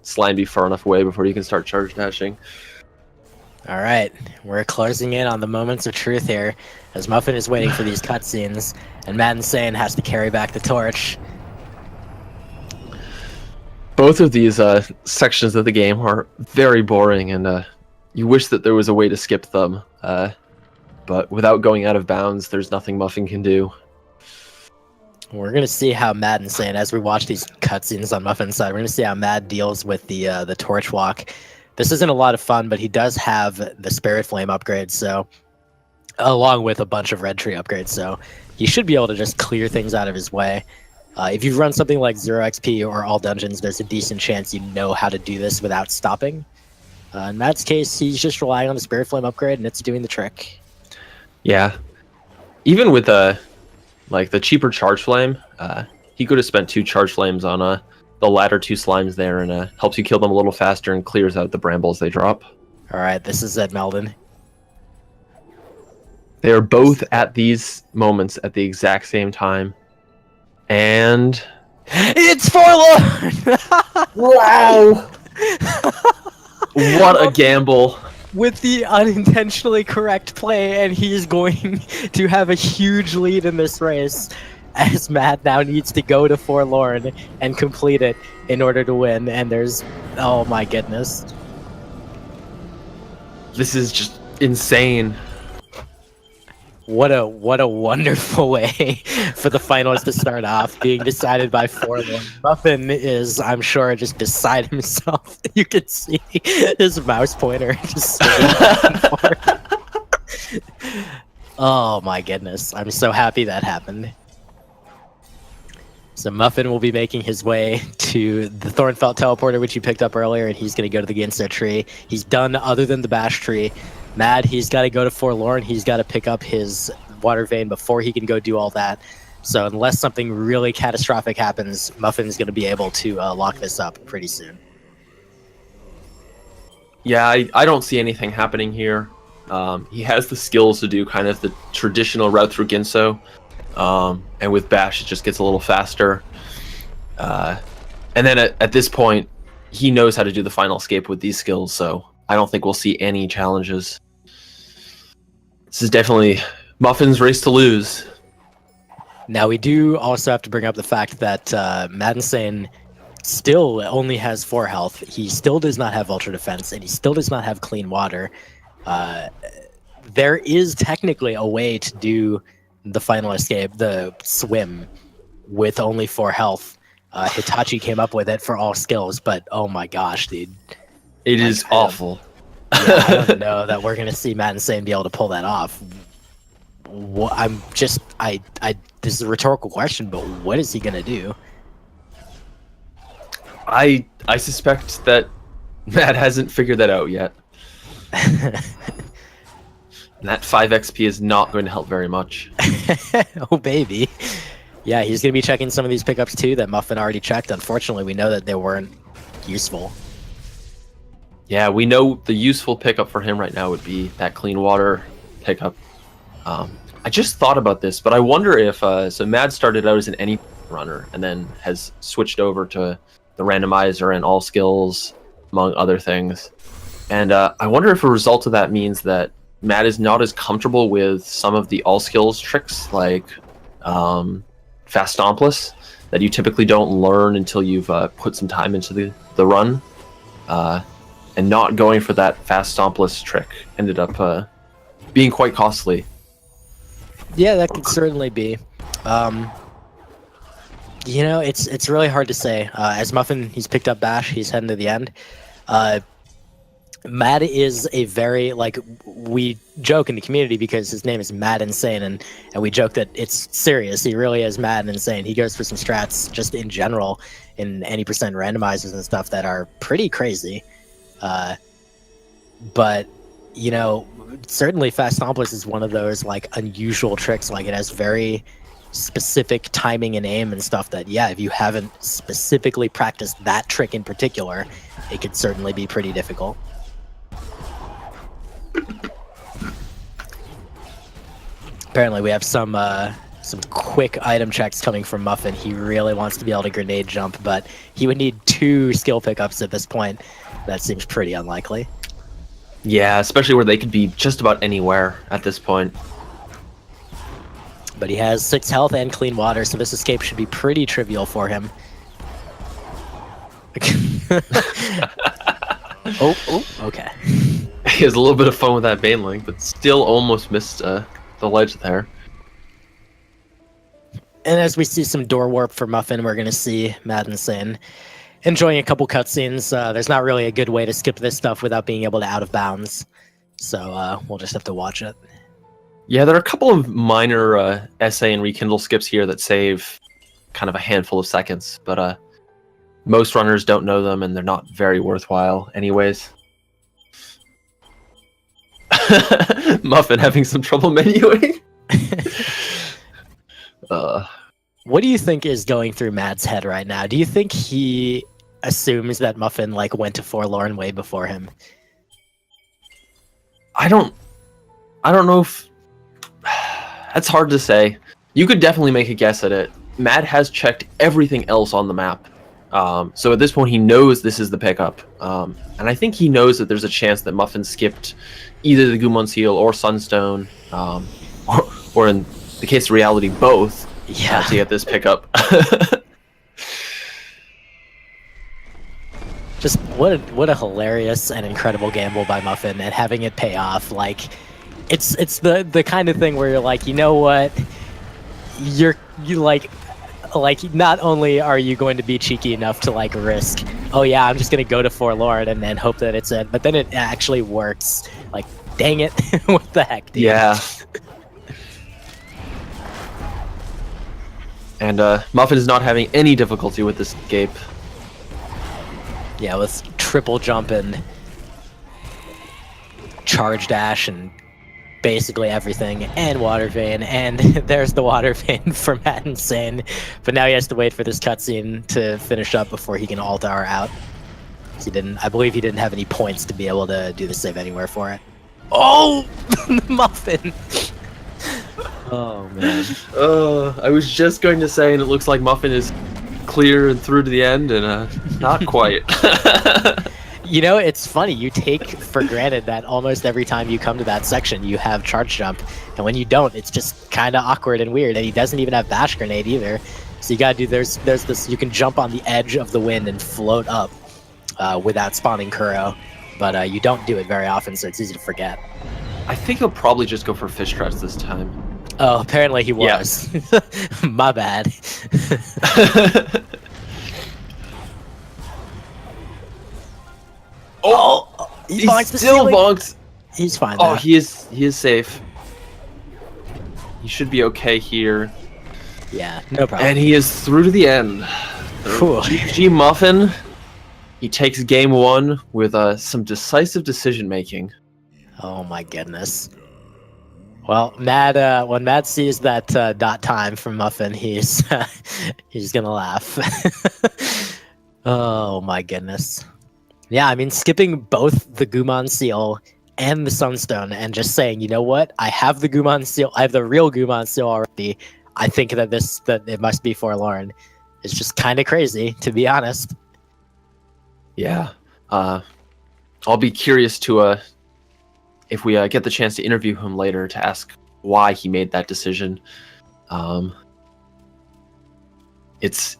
slime to be far enough away before you can start charge dashing. All right, we're closing in on the moments of truth here, as Muffin is waiting for these cutscenes, and Mad Insane has to carry back the torch. Both of these sections of the game are very boring, and you wish that there was a way to skip them, but without going out of bounds, there's nothing Muffin can do. We're gonna see how Mad Insane, as we watch these cutscenes on Muffin's side, we're gonna see how Mad deals with the torch walk. This isn't a lot of fun, but he does have the Spirit Flame upgrade, so along with a bunch of Red Tree upgrades, so he should be able to just clear things out of his way. If you run something like 0 XP or all dungeons, there's a decent chance you know how to do this without stopping. In Mad's case, he's just relying on the Spirit Flame upgrade, and it's doing the trick. Yeah, even with like the cheaper Charge Flame, he could have spent 2 Charge Flames on the latter 2 slimes there, and helps you kill them a little faster and clears out the brambles they drop. All right, this is Zed Meldon. They are both at these moments at the exact same time, and it's Forlorn! Wow! What a gamble! With the unintentionally correct play, and he's going to have a huge lead in this race, as Matt now needs to go to Forlorn and complete it in order to win, and there's... oh my goodness. This is just insane. What a wonderful way for the finals to start off, being decided by forlorn. Muffin is, I'm sure, just beside himself. You can see his mouse pointer just swinging back and forth. Oh my goodness. I'm so happy that happened. So Muffin will be making his way to the Thornfelt teleporter, which you picked up earlier, and he's going to go to the Ginso tree. He's done other than the Bash tree. Mad, he's got to go to Forlorn. He's got to pick up his Water Vein before he can go do all that. So unless something really catastrophic happens, Muffin's going to be able to lock this up pretty soon. Yeah, I don't see anything happening here. He has the skills to do kind of the traditional route through Ginso. And with Bash, it just gets a little faster. And then at this point, he knows how to do the final escape with these skills, so I don't think we'll see any challenges. This is definitely Muffin's race to lose. Now, we do also have to bring up the fact that Mad Insane still only has 4 health. He still does not have Ultra Defense, and he still does not have Clean Water. There is technically a way to do the final escape, the swim, with only 4 health. Hitachi came up with it for all skills, but oh my gosh, dude. It is awful. Yeah, I don't know that we're going to see Matt Insane be able to pull that off. This is a rhetorical question, but what is he going to do? I suspect that Matt hasn't figured that out yet. And that 5 XP is not going to help very much. Oh, baby. Yeah, he's going to be checking some of these pickups, too, that Muffin already checked. Unfortunately, we know that they weren't useful. Yeah, we know the useful pickup for him right now would be that Clean Water pickup. I just thought about this, but I wonder if... so Mad started out as an any runner and then has switched over to the Randomizer and all skills, among other things. And I wonder if a result of that means that Matt is not as comfortable with some of the all skills tricks, like Fast Stompless, that you typically don't learn until you've put some time into the run. And not going for that Fast Stompless trick ended up being quite costly. Yeah, that could certainly be. You know, it's really hard to say. As Muffin, he's picked up Bash, he's heading to the end. Mad is a very, like, we joke in the community because his name is Mad Insane, and we joke that it's serious. He really is mad and insane. He goes for some strats just in general in any percent randomizers and stuff that are pretty crazy. But, you know, certainly Fast Stompless is one of those, like, unusual tricks. Like, it has very specific timing and aim and stuff that, yeah, if you haven't specifically practiced that trick in particular, it could certainly be pretty difficult. Apparently we have some quick item checks coming from Muffin. He really wants to be able to grenade jump, but he would need 2 skill pickups at this point. That seems pretty unlikely. Yeah, especially where they could be just about anywhere at this point. But he has 6 health and Clean Water, so this escape should be pretty trivial for him. Oh, okay. He has a little bit of fun with that Banelink, but still almost missed the ledge there. And as we see some door warp for Muffin, we're going to see Mad Insane enjoying a couple cutscenes. There's not really a good way to skip this stuff without being able to out of bounds. So we'll just have to watch it. Yeah, there are a couple of minor SA and Rekindle skips here that save kind of a handful of seconds, but most runners don't know them, and they're not very worthwhile anyways. Muffin having some trouble menuing. What do you think is going through Mad's head right now? Do you think he assumes that Muffin like went to Forlorn way before him? I don't know if that's hard to say. You could definitely make a guess at it. Mad has checked everything else on the map. So at this point, he knows this is the pickup. And I think he knows that there's a chance that Muffin skipped either the Gumon Seal or Sunstone, or in the case of reality, both, to get this pickup. Just what a hilarious and incredible gamble by Muffin, and having it pay off. Like, it's the kind of thing where you're like, you know what, you like not only are you going to be cheeky enough to like risk, oh yeah, I'm just gonna go to Forlorn and then hope that it's it, but then it actually works. Like, dang it, what the heck, dude? Yeah. And Muffin is not having any difficulty with this escape. Yeah, with triple jump and charge dash and basically everything, and water vein, and there's the water vein for Matt Insane. But now he has to wait for this cutscene to finish up before he can alt R out. I believe he didn't have any points to be able to do the save anywhere for it. Oh, Muffin! Oh man. I was just going to say, and it looks like Muffin is clear and through to the end, and not quite. You know, it's funny, you take for granted that almost every time you come to that section you have charge jump, and when you don't, it's just kind of awkward and weird, and he doesn't even have bash grenade either. So you gotta do, there's this, you can jump on the edge of the wind and float up without spawning Kuro, but you don't do it very often, so it's easy to forget. I think he'll probably just go for fish traps this time. Oh, apparently he was. My bad. Oh, he still bonks. He's fine. Oh, though. he is safe. He should be okay here. Yeah, no problem. And he is through to the end. GG Muffin. He takes game 1 with some decisive decision making. Oh my goodness. Well, Mad, when Mad sees that dot time from Muffin, he's gonna laugh. Oh my goodness. Yeah, I mean, skipping both the Gumon Seal and the Sunstone and just saying, you know what, I have the Gumon Seal, I have the real Gumon Seal already. I think that it must be Forlorn. It's just kind of crazy, to be honest. Yeah. I'll be curious to if we get the chance to interview him later to ask why he made that decision. It's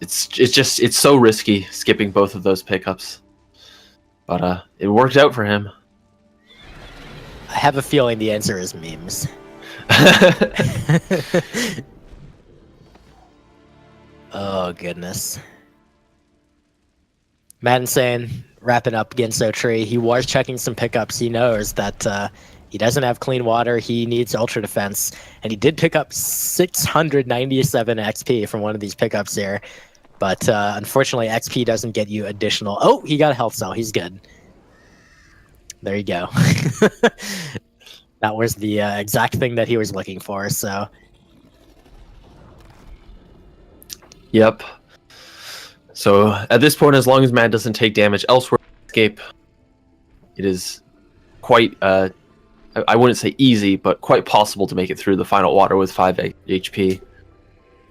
so risky skipping both of those pickups, but it worked out for him. I have a feeling the answer is memes. Oh goodness. Matt Insane wrapping up Genso Tree. He was checking some pickups. He knows that he doesn't have clean water. He needs ultra defense, and he did pick up 697 XP from one of these pickups here. But unfortunately, XP doesn't get you additional. Oh, he got a health cell. He's good. There you go. That was the exact thing that he was looking for. So. Yep. So at this point, as long as Matt doesn't take damage elsewhere, escape, it is quite, I wouldn't say easy, but quite possible to make it through the final water with 5 HP.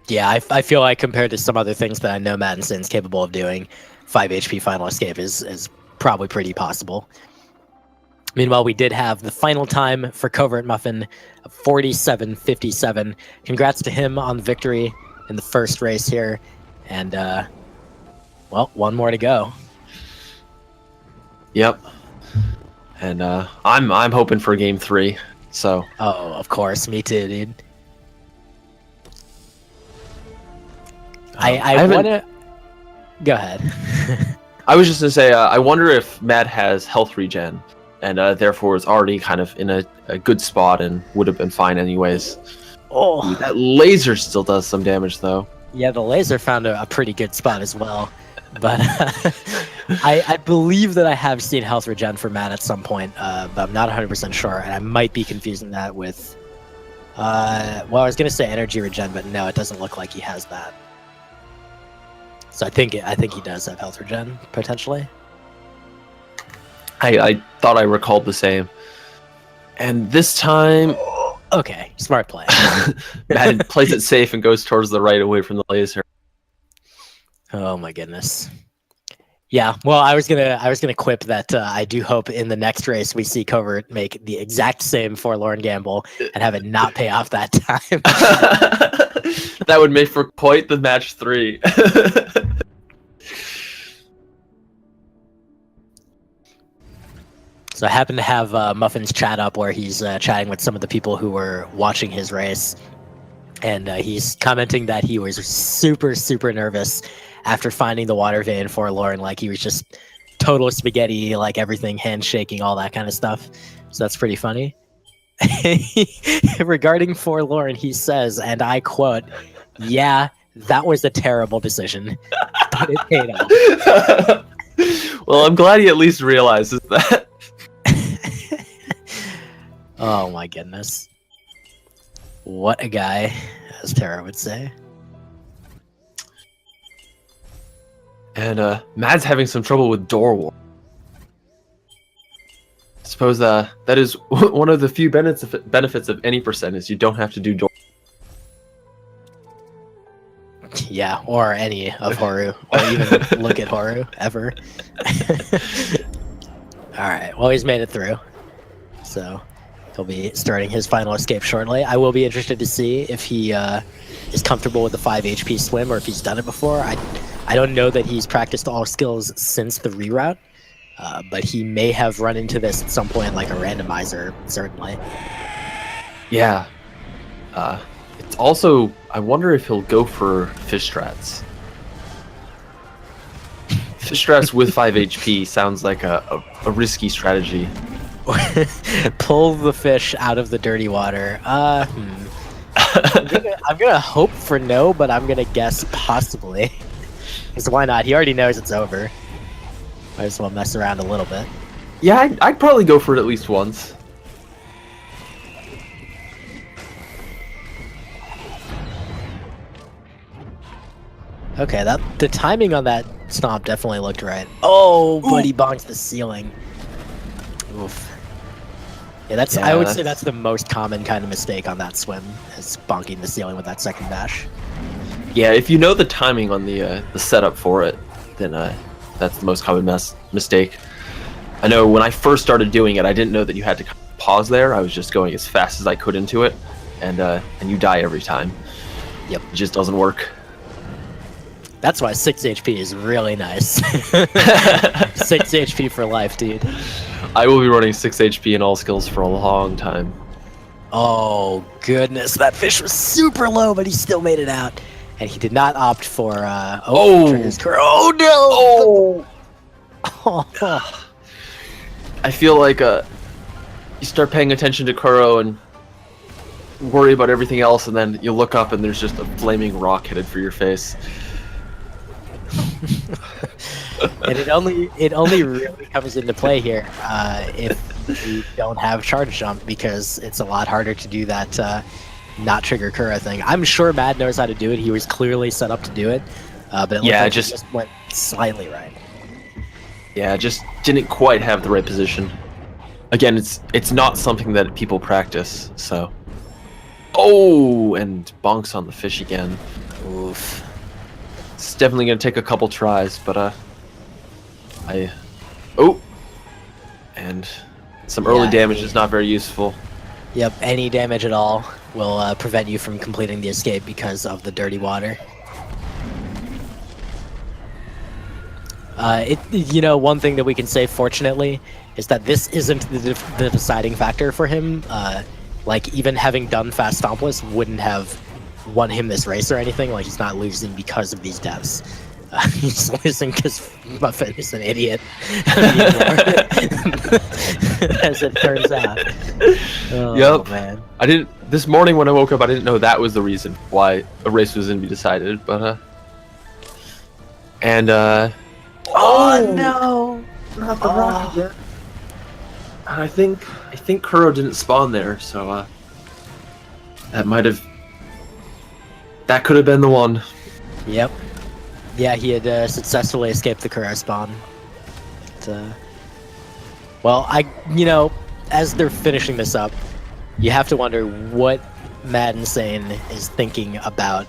Yeah, I feel like compared to some other things that I know Matt Insane's capable of doing, 5 HP final escape is probably pretty possible. Meanwhile, we did have the final time for Covert Muffin of 47:57. Congrats to him on the victory in the first race here. And, well, one more to go. Yep. And I'm hoping for game 3. So. Oh, of course, me too, dude. I want to. Go ahead. I was just gonna say, I wonder if Matt has health regen, and therefore is already kind of in a good spot and would have been fine anyways. Oh, that laser still does some damage though. Yeah, the laser found a pretty good spot as well. But I believe that I have seen health regen for Matt at some point, but I'm not 100% sure, and I might be confusing that with, well, I was going to say energy regen, but no, it doesn't look like he has that. So I think he does have health regen, potentially. I thought I recalled the same. And this time... Okay, smart play. Matt plays it safe and goes towards the right away from the laser. Oh my goodness. Yeah, well, I was gonna quip that I do hope in the next race we see Covert make the exact same forlorn gamble and have it not pay off that time. That would make for quite the match 3. So I happen to have Muffin's chat up where he's chatting with some of the people who were watching his race. And he's commenting that he was super, super nervous after finding the water vein forlorn. Like he was just total spaghetti, like everything, handshaking, all that kind of stuff. So that's pretty funny. Regarding forlorn, he says, and I quote, "Yeah, that was a terrible decision, but it paid off." Well, I'm glad he at least realizes that. Oh my goodness. What a guy, as Tara would say. And Mad's having some trouble with door war. I suppose that is one of the few benefits of any percent is you don't have to do door. Yeah, or any of Horu, or even look at Horu ever. All right, well, he's made it through, so he'll be starting his final escape shortly. I will be interested to see if he is comfortable with the 5 HP swim, or if he's done it before. I don't know that he's practiced all skills since the reroute, but he may have run into this at some point, like a randomizer, certainly. Yeah. It's also, I wonder if he'll go for fish strats. Fish strats with 5 HP sounds like a risky strategy. Pull the fish out of the dirty water. I'm gonna hope for no, but I'm gonna guess possibly. Because why not? He already knows it's over. Might as well mess around a little bit. Yeah, I'd probably go for it at least once. Okay, the timing on that stomp definitely looked right. Oh, but he bonks the ceiling. Oof. Yeah, I would say that's the most common kind of mistake on that swim, is bonking the ceiling with that second dash. Yeah, if you know the timing on the setup for it, then that's the most common mistake. I know when I first started doing it, I didn't know that you had to pause there. I was just going as fast as I could into it, and you die every time. Yep. It just doesn't work. That's why 6 HP is really nice. 6 HP for life, dude. I will be running 6 HP in all skills for a long time. Oh, goodness. That fish was super low, but he still made it out. And he did not opt for... Oh, no! Oh. I feel like you start paying attention to Kuro and worry about everything else, and then you look up and there's just a flaming rock headed for your face. And it only really comes into play here if you don't have charge jump, because it's a lot harder to do that not trigger Kuro thing. I'm sure Mad knows how to do it. He was clearly set up to do it, but it looked like it just went slightly right. Yeah, just didn't quite have the right position. Again, it's not something that people practice, so. Oh, and bonks on the fish again. Oof. It's definitely gonna take a couple tries, but oh, and some early damage is not very useful. Yep, any damage at all will prevent you from completing the escape because of the dirty water. One thing that we can say, fortunately, is that this isn't the deciding factor for him. Like, even having done Fast Stompless wouldn't have won him this race or anything. Like, he's not losing because of these deaths. He's losing because Muffin is an idiot. As it turns out. Oh, yep. Man. This morning when I woke up, I didn't know that was the reason why a race was going to be decided, but, Oh no! Not the rock again. I think Kuro didn't spawn there, so that could have been the one. Yep. Yeah, he had successfully escaped the Kuro spawn. But, well, as they're finishing this up, you have to wonder what Mad Insane is thinking about,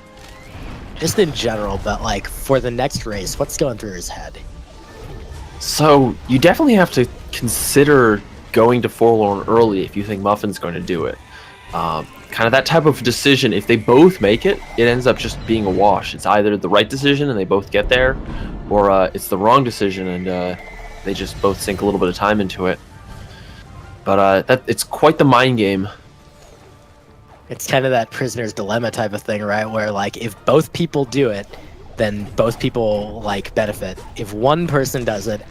just in general, but like for the next race, what's going through his head? So you definitely have to consider going to Forlorn early if you think Muffin's going to do it. Kind of that type of decision, if they both make it, it ends up just being a wash. It's either the right decision and they both get there, or it's the wrong decision and they just both sink a little bit of time into it. But it's quite the mind game. It's kind of that prisoner's dilemma type of thing, right? Where like if both people do it, then both people like benefit. If one person does it,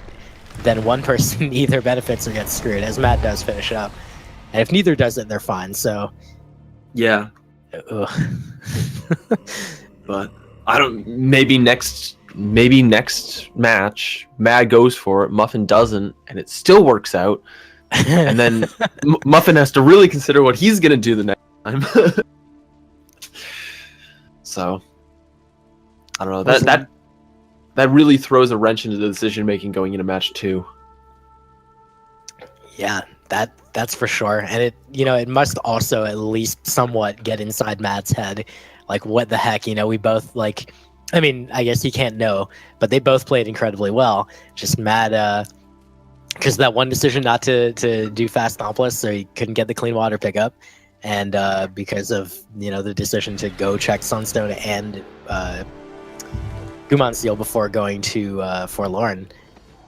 then one person either benefits or gets screwed, as Matt does finish up. And if neither does it, they're fine. So Yeah. But I don't. Maybe next match, Mad goes for it, Muffin doesn't, and it still works out. And then Muffin has to really consider what he's gonna do the next time. So I don't know. That really throws a wrench into the decision making going into match 2. Yeah, that's for sure. And it must also at least somewhat get inside Matt's head. Like, what the heck, we both like, I mean, I guess you can't know, but they both played incredibly well. Just Matt, because that one decision not to do fast Stompless, so he couldn't get the clean water pickup. And because of, the decision to go check Sunstone and Gumon Seal before going to Forlorn,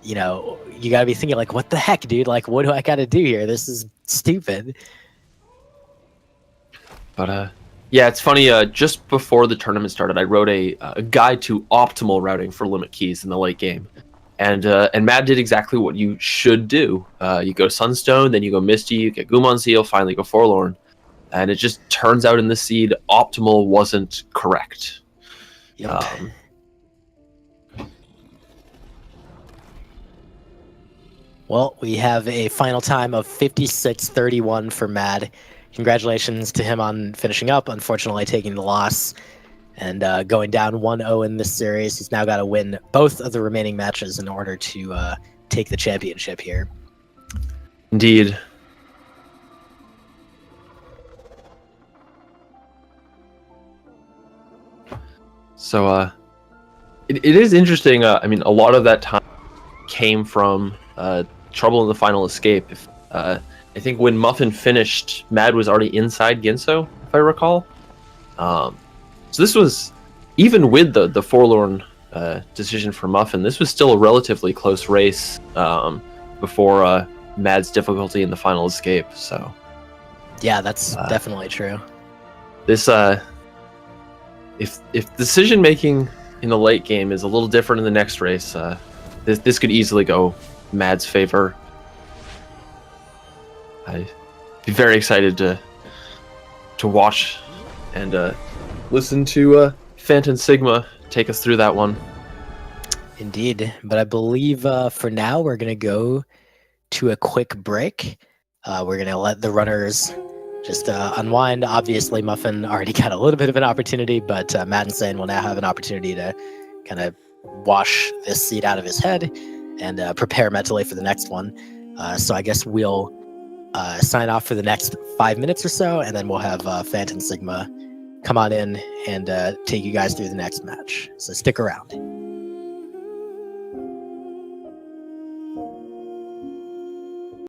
you gotta be thinking, like, what the heck, dude? Like, what do I gotta do here? This is stupid. But yeah, it's funny. Just before the tournament started, I wrote a guide to optimal routing for limit keys in the late game, and Matt did exactly what you should do. You go Sunstone, then you go Misty, you get Gumon Seal, finally go Forlorn, and it just turns out in the seed, optimal wasn't correct. Yep. Well, we have a final time of 56:31 for Mad. Congratulations to him on finishing up, unfortunately taking the loss and going down 1-0 in this series. He's now got to win both of the remaining matches in order to take the championship here. Indeed. So it is interesting. I mean, a lot of that time came from trouble in the final escape. I think when Muffin finished, Mad was already inside Ginso, if I recall. So this was, even with the Forlorn decision for Muffin, this was still a relatively close race before Mad's difficulty in the final escape. So yeah, that's definitely true. This if decision making in the late game is a little different in the next race, this could easily go Mad's favor. I'd be very excited to watch and listen to Phantom Sigma take us through that one. Indeed, but I believe for now we're going to go to a quick break. We're going to let the runners just unwind. Obviously, Muffin already got a little bit of an opportunity, but Matt and Sane will now have an opportunity to kind of wash this seed out of his head and prepare mentally for the next one. So I guess we'll sign off for the next 5 minutes or so, and then we'll have Phantom Sigma come on in and take you guys through the next match. So stick around.